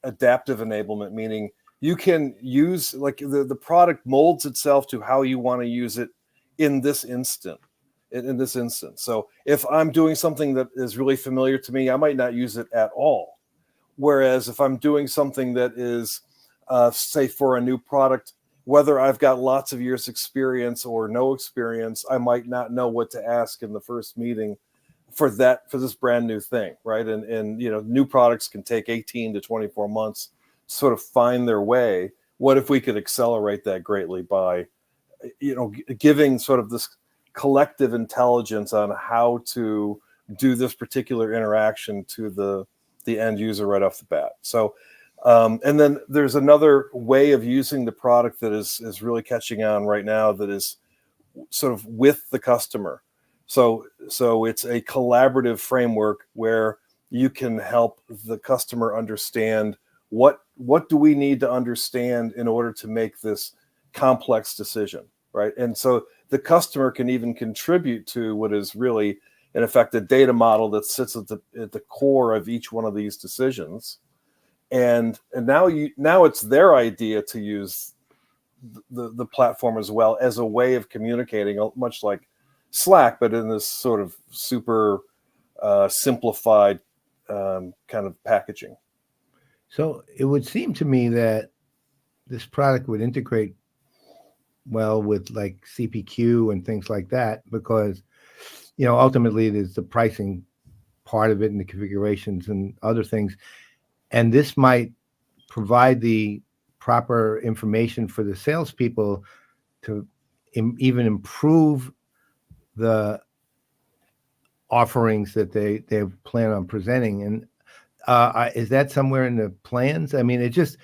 adaptive enablement, meaning you can use, like, the product molds itself to how you want to use it in this instant. In this instance. So if I'm doing something that is really familiar to me, I might not use it at all. Whereas if I'm doing something that is, say, for a new product, whether I've got lots of years experience or no experience, I might not know what to ask in the first meeting for this brand new thing, right? And new products can take 18 to 24 months to sort of find their way. What if we could accelerate that greatly by, giving sort of this collective intelligence on how to do this particular interaction to the end user right off the bat. So, and then there's another way of using the product that is really catching on right now, that is sort of with the customer. So it's a collaborative framework where you can help the customer understand what do we need to understand in order to make this complex decision, right? And so the customer can even contribute to what is really, in effect, a data model that sits at the core of each one of these decisions. And now it's their idea to use the platform as well as a way of communicating, much like Slack, but in this sort of super simplified kind of packaging. So it would seem to me that this product would integrate well with like CPQ and things like that, because, ultimately there's the pricing part of it and the configurations and other things. And this might provide the proper information for the salespeople to even improve the offerings that they plan on presenting. And is that somewhere in the plans? I mean, it just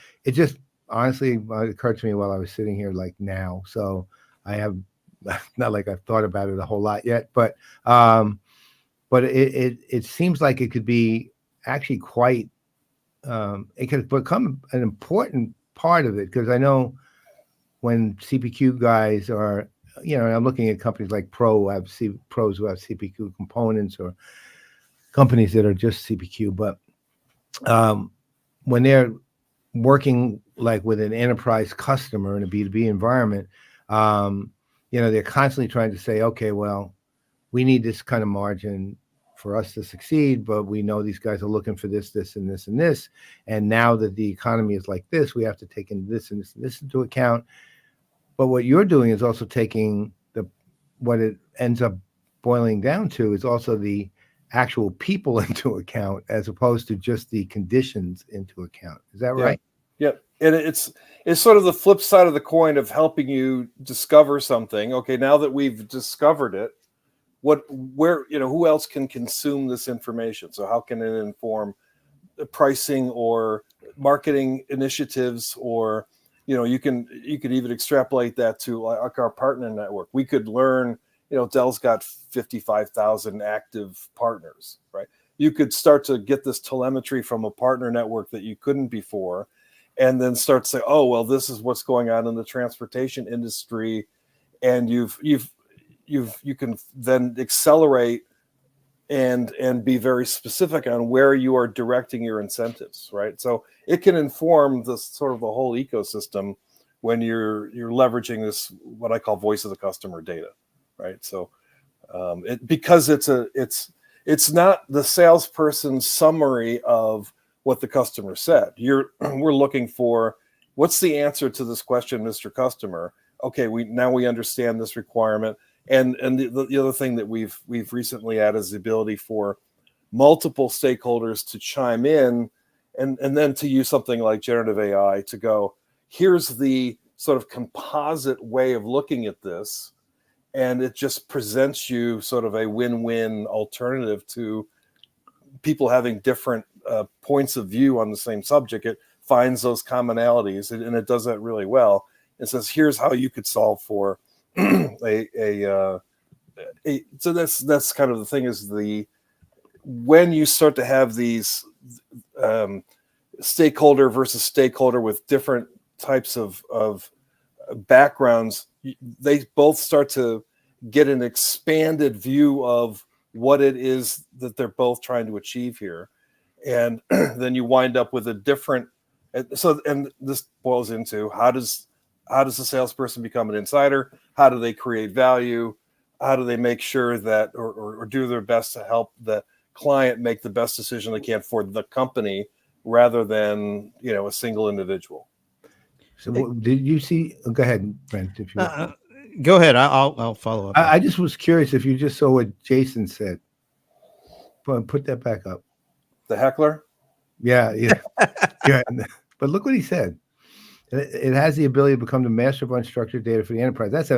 honestly occurred to me while I was sitting here like now. So I have not like I've thought about it a whole lot yet, but it seems like it could be actually quite, it could become an important part of it, because I know when CPQ guys are, I'm looking at companies like pros who have CPQ components, or companies that are just CPQ, but when they're working like with an enterprise customer in a B2B environment, they're constantly trying to say, okay, well, we need this kind of margin for us to succeed, but we know these guys are looking for this, this, and this, and this. And now that the economy is like this, we have to take in this and this and this into account. But what you're doing is also taking what it ends up boiling down to is also the actual people into account, as opposed to just the conditions into account. Is that right? Yeah. And it's sort of the flip side of the coin of helping you discover something. Okay, now that we've discovered it, who else can consume this information? So how can it inform the pricing or marketing initiatives, or you could even extrapolate that to like our partner network. We could learn, Dell's got 55,000 active partners, right? You could start to get this telemetry from a partner network that you couldn't before, and then start to say, oh, well, this is what's going on in the transportation industry. And you can then accelerate and be very specific on where you are directing your incentives, right? So it can inform the sort of the whole ecosystem when you're leveraging this, what I call voice of the customer data, right? So because it's not the salesperson's summary of what the customer said. We're looking for, what's the answer to this question, Mr. Customer? Okay, we understand this requirement. And the other thing that we've recently added is the ability for multiple stakeholders to chime in, and then to use something like generative AI to go, here's the sort of composite way of looking at this, and it just presents you sort of a win-win alternative to people having different points of view on the same subject. It finds those commonalities, and it does that really well. It says, here's how you could solve for so that's kind of the thing, is when you start to have these stakeholder versus stakeholder with different types of backgrounds, they both start to get an expanded view of what it is that they're both trying to achieve here. And then you wind up with a different, and this boils into, how does the salesperson become an insider? How do they create value? How do they make sure that, or do their best to help the client make the best decision they can for the company, rather than, a single individual? So did you see? Go ahead, Brent. If you go ahead, I'll follow up. I just was curious if you just saw what Jason said. Put that back up. The heckler. Yeah. Yeah. But look what he said. It has the ability to become the master of unstructured data for the enterprise.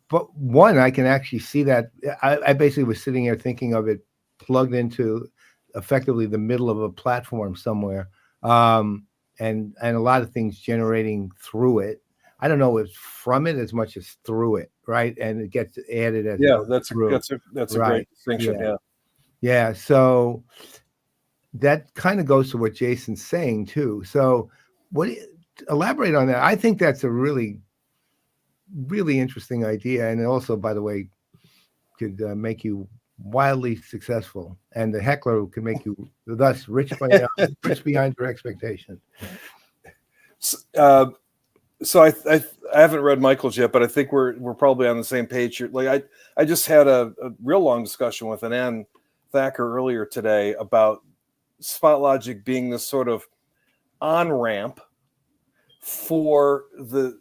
But one, I can actually see that. I basically was sitting here thinking of it plugged into effectively the middle of a platform somewhere, and a lot of things generating through it. I don't know if from it as much as through it, right? And it gets added as that's a great distinction. Yeah. So that kind of goes to what Jason's saying too. So elaborate on that. I think that's a really, really interesting idea, and also, by the way, could make you wildly successvel, and the heckler could make you thus rich beyond your expectation. So I haven't read Michael's yet, but I think we're probably on the same page here. Like I just had a real long discussion with Ann Thacker earlier today about SpotLogic being this sort of on ramp for the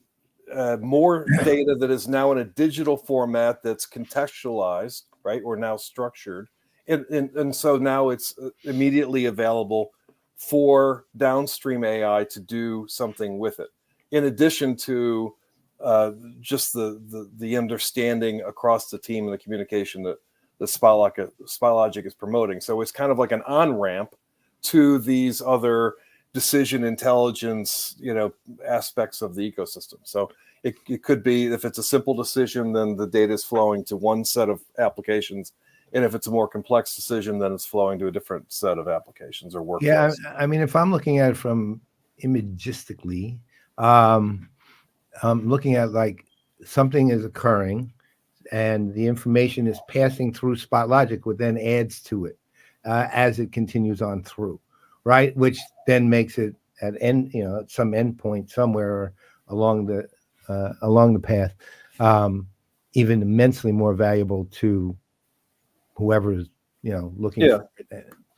more data that is now in a digital format that's contextualized, right, or now structured, and so now it's immediately available for downstream AI to do something with it, in addition to just the understanding across the team and the communication that the SpotLogic is promoting. So it's kind of like an on-ramp to these other decision intelligence, aspects of the ecosystem. So it could be, if it's a simple decision, then the data is flowing to one set of applications. And if it's a more complex decision, then it's flowing to a different set of applications or workflows. Yeah, I mean, if I'm looking at it from imagistically, I'm looking at like something is occurring and the information is passing through SpotLogic, which then adds to it as it continues on through, right? Which then makes it at at some endpoint somewhere along the path, even immensely more valuable to whoever is looking. Yeah.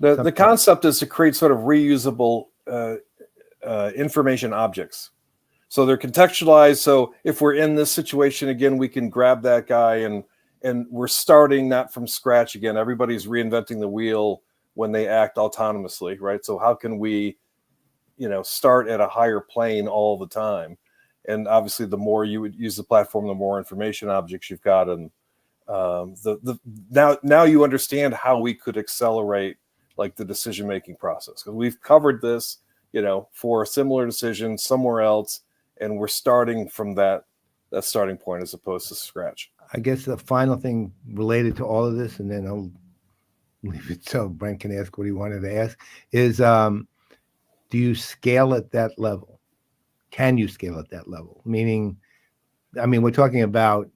For the concept is to create sort of reusable information objects. So they're contextualized. So if we're in this situation again, we can grab that guy and we're starting not from scratch again. Everybody's reinventing the wheel when they act autonomously, right? So how can we, start at a higher plane all the time? And obviously, the more you would use the platform, the more information objects you've got, and now you understand how we could accelerate like the decision making process, because we've covered this, for a similar decision somewhere else, and we're starting from that starting point as opposed to scratch. I guess the final thing related to all of this, and then I'll leave it so Brent can ask what he wanted to ask, is do you scale at that level? Can you scale at that level? Meaning, I mean, we're talking about,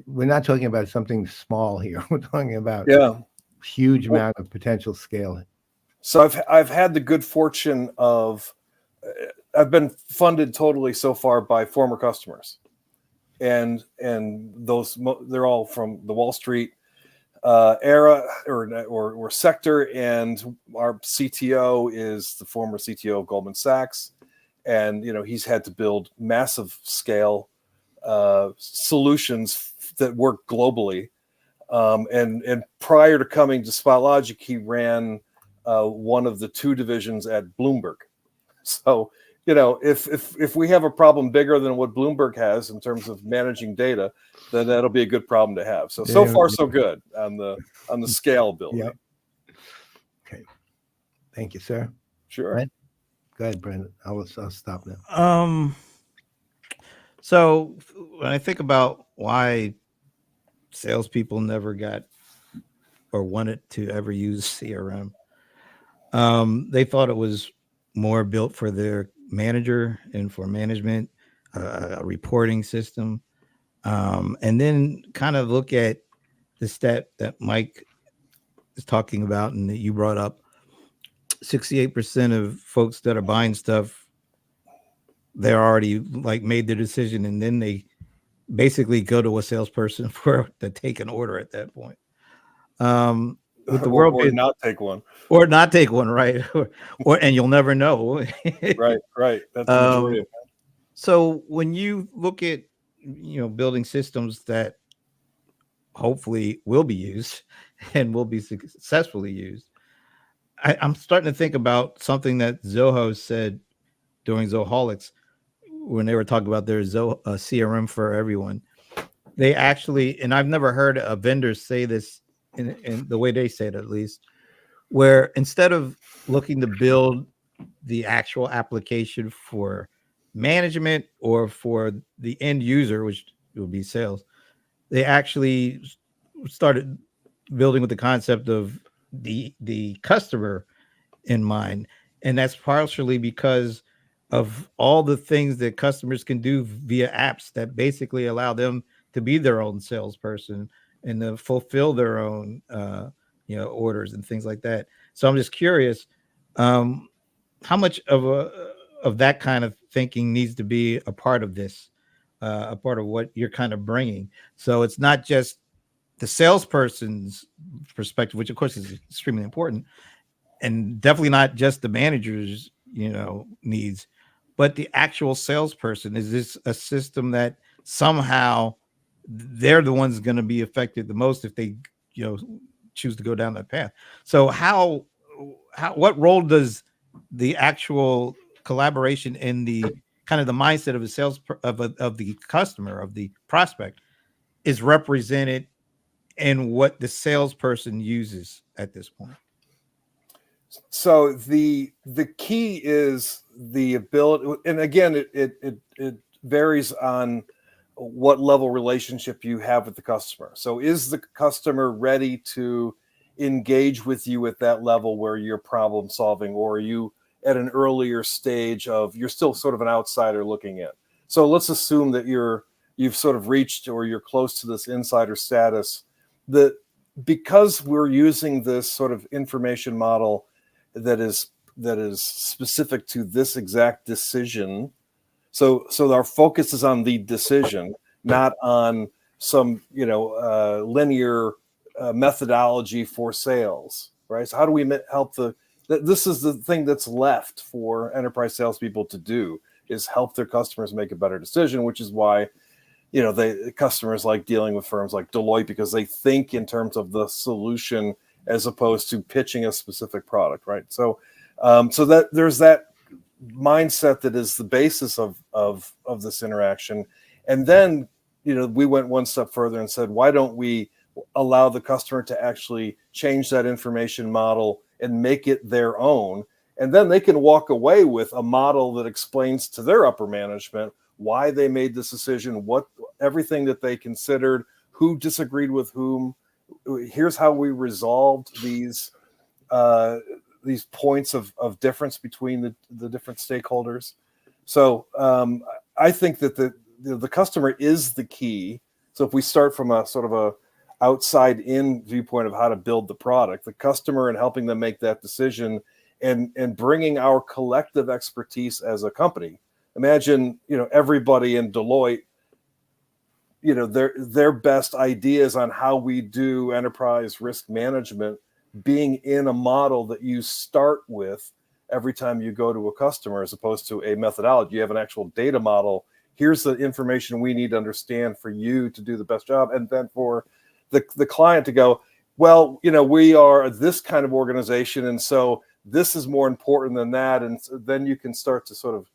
we're not talking about something small here. We're talking about huge amount of potential scaling. So I've had the good fortune of, I've been funded totally so far by former customers, and those, they're all from the Wall Street era or sector, and our CTO is the former CTO of Goldman Sachs, and he's had to build massive scale solutions that work globally, and prior to coming to SpotLogic, he ran one of the two divisions at Bloomberg. So if we have a problem bigger than what Bloomberg has in terms of managing data, then that'll be a good problem to have. So far so good on the scale building. Yep. Okay. Thank you, sir. Sure. Brent? Go ahead, Brandon. I'll stop now. So when I think about why salespeople never got or wanted to ever use CRM, they thought it was more built for their manager and for management, a reporting system, and then kind of look at the stat that Mike is talking about and that you brought up. 68% of folks that are buying stuff, they're already like made their decision, and then they basically go to a salesperson to take an order at that point. With the world or not take one, right? or and you'll never know. right. That's the majority of it. So when you look at building systems that hopefully will be used and will be successfully used, I'm starting to think about something that Zoho said during Zoholics when they were talking about their CRM for everyone. They actually, and I've never heard a vendor say this in the way they say it, at least, where instead of looking to build the actual application for management or for the end user, which would be sales, they actually started building with the concept of the customer in mind. And that's partially because of all the things that customers can do via apps that basically allow them to be their own salesperson and to fulfill their own orders and things like that. So I'm just curious, how much of that kind of thinking needs to be a part of this, a part of what you're kind of bringing. So it's not just the salesperson's perspective, which of course is extremely important, and definitely not just the manager's, needs, but the actual salesperson. Is this a system that somehow they're the ones going to be affected the most if they, choose to go down that path? So what role does the actual collaboration in the kind of the mindset of the of the customer, of the prospect, is represented in what the salesperson uses at this point? So the key is the ability, and again, it varies on what level relationship you have with the customer. So is the customer ready to engage with you at that level where you're problem solving, or are you at an earlier stage of you're still sort of an outsider looking in? So let's assume that you've sort of reached, or you're close to this insider status, that because we're using this sort of information model that is specific to this exact decision. So our focus is on the decision, not on some linear methodology for sales, right? So how do we help this is the thing that's left for enterprise salespeople to do, is help their customers make a better decision, which is why the customers like dealing with firms like Deloitte, because they think in terms of the solution as opposed to pitching a specific product, right? So that there's that mindset that is the basis of this interaction. And then we went one step further and said, why don't we allow the customer to actually change that information model and make it their own? And then they can walk away with a model that explains to their upper management why they made this decision, what everything that they considered, who disagreed with whom. Here's how we resolved these points of difference between the different stakeholders. So I think that the customer is the key. So if we start from a sort of a outside in viewpoint of how to build the product, the customer and helping them make that decision, and bringing our collective expertise as a company. Imagine, everybody in Deloitte, their best ideas on how we do enterprise risk management being in a model that you start with every time you go to a customer, as opposed to a methodology. You have an actual data model. Here's the information we need to understand for you to do the best job. And then for the client to go, well, we are this kind of organization, and so this is more important than that. And so then you can start to sort of,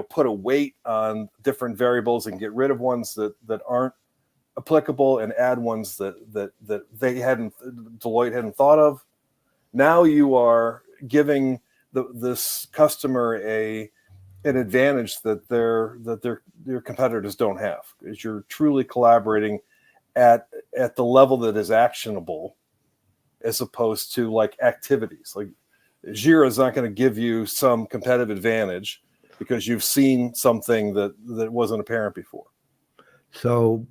put a weight on different variables and get rid of ones that aren't applicable and add ones that Deloitte hadn't thought of. Now you are giving this customer an advantage that their competitors don't have, because you're truly collaborating at the level that is actionable, as opposed to like activities. Like Jira is not going to give you some competitive advantage because you've seen something that wasn't apparent before. So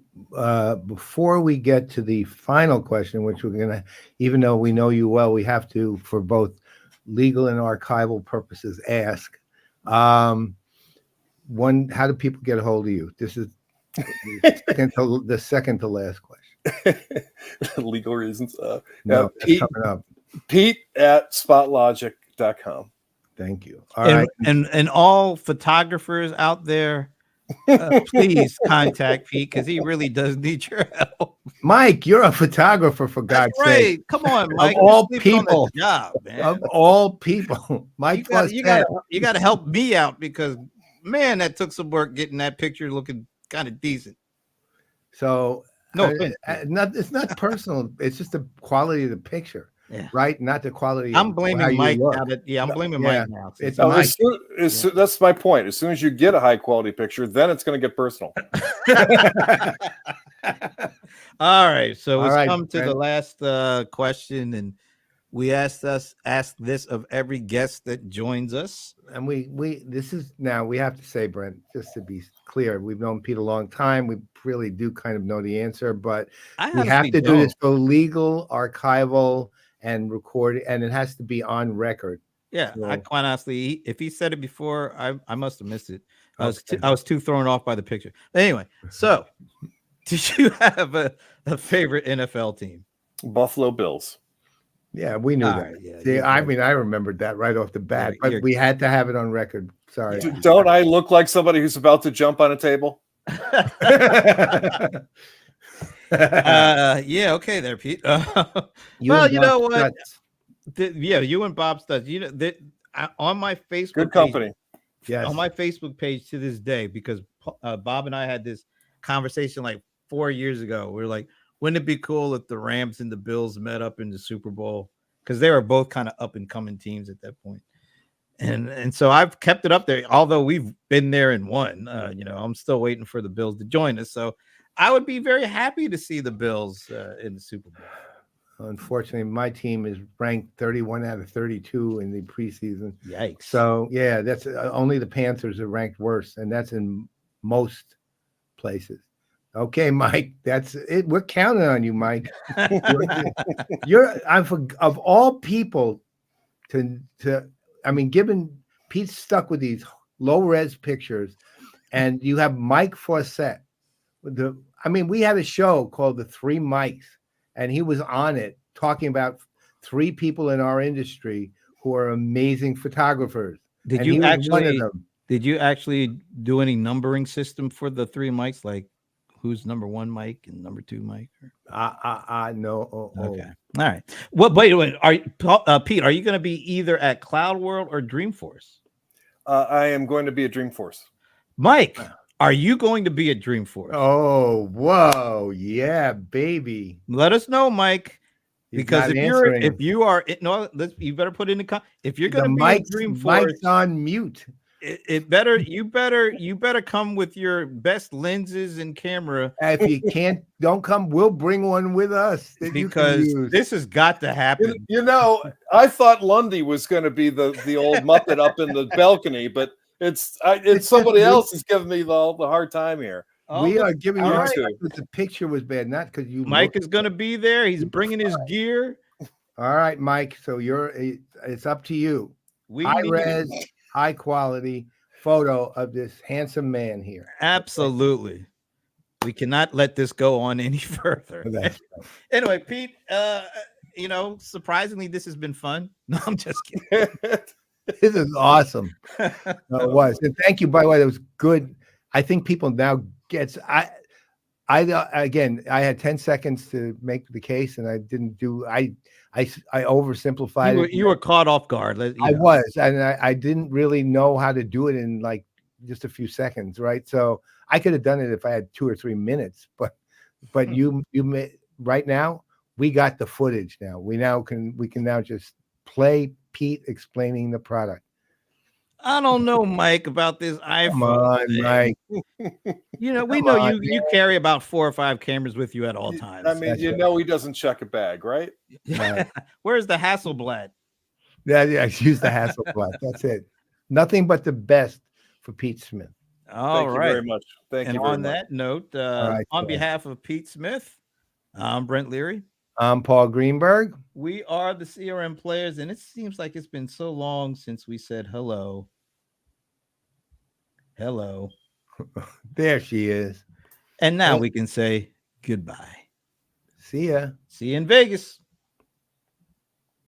before we get to the final question, which we're going to, even though we know you well, we have to, for both legal and archival purposes, ask, how do people get a hold of you? This is the second to last question. Legal reasons. No, Pete, coming up. Pete at SpotLogic.com. Thank you. All right. And all photographers out there, please contact Pete, because he really does need your help. Mike, you're a photographer, for God's sake. Come on, Mike. Of all people, job, man. Of all people, Mike, you got to help me out, because man, that took some work getting that picture looking kind of decent. So no, it's not personal. It's just the quality of the picture. Yeah. Right, not the quality. I'm blaming Mike now. I'm blaming Mike now. It's Mike. That's my point. As soon as you get a high quality picture, then it's going to get personal. All right, so we've come to the last question, and we ask this of every guest that joins us. And this is now, we have to say, Brent, just to be clear, we've known Pete a long time. We really do kind of know the answer, but we have to do this for legal, archival, and record, and it has to be on record. Yeah, so, I quite honestly, if he said it before, I must have missed it. I was too thrown off by the picture. Anyway, so did you have a favorite NFL team? Buffalo Bills. Yeah, we knew All that. right, yeah, See, you're I good. mean, I remembered that right off the bat, You're but we had to have it on record. Sorry. Don't I look like somebody who's about to jump on a table? Yeah, okay there, Pete. Well, you know what? Yeah, you and Bob Stutz. You know that on my Facebook Good page, company. Yes. on my Facebook page to this day, because Bob and I had this conversation like 4 years ago. We are like, wouldn't it be cool if the Rams and the Bills met up in the Super Bowl? Because they were both kind of up and coming teams at that point. And so I've kept it up there, although we've been there and won. You know, I'm still waiting for the Bills to join us. So I would be very happy to see the Bills in the Super Bowl. Unfortunately, my team is ranked 31 out of 32 in the preseason. Yikes. So, yeah, that's only the Panthers are ranked worse, and that's in most places. Okay, Mike, that's it. We're counting on you, Mike. Of all people I mean, given Pete's stuck with these low-res pictures, and you have Mike Fawcett. We had a show called The Three Mics, and he was on it talking about 3 people in our industry who are amazing photographers. Did you actually do any numbering system for the 3 mics? Like who's number 1 mic and number 2 mic? No. Okay. All right. Well, wait. Pete, are you going to be either at Cloud World or Dreamforce? I am going to be at Dreamforce. Mike, are you going to be at Dreamforce? Oh, whoa. Yeah, baby. Let us know, Mike. Because you better put in if you're going to be at Dreamforce, Mike's on mute. You better come with your best lenses and camera. If you don't come, we'll bring one with us because this has got to happen. You know, I thought Lundy was going to be the old Muppet up in the balcony, but it's somebody else is giving me the hard time here. We are giving you because the picture was bad, not because you. Mike is going to be there. He's bringing his gear. All right, Mike. So it's up to you. High-res, high quality photo of this handsome man here. Absolutely. We cannot let this go on any further. Anyway, Pete, surprisingly, this has been fun. No, I'm just kidding. This is awesome. No, it was. And thank you, by the way. That was good. I think people now I had 10 seconds to make the case, and I didn't do. I oversimplified it. You were caught off guard. I was, and I didn't really know how to do it in like just a few seconds, right? So I could have done it if I had 2 or 3 minutes, but you right now we got the footage. Now we can now just play Pete explaining the product. I don't know, Mike, about this iPhone. Come on, Mike. We know you carry about 4 or 5 cameras with you at all times. I mean, he doesn't check a bag, right? Where's the Hasselblad? Yeah, use the Hasselblad. That's it. Nothing but the best for Pete Smith. Thank you very much. Thank you. And on that note, on behalf of Pete Smith, I'm Brent Leary. I'm Paul Greenberg. We are the CRM Players, and it seems like it's been so long since we said hello. Hello. There she is. And now we can say goodbye. See ya. See you in Vegas.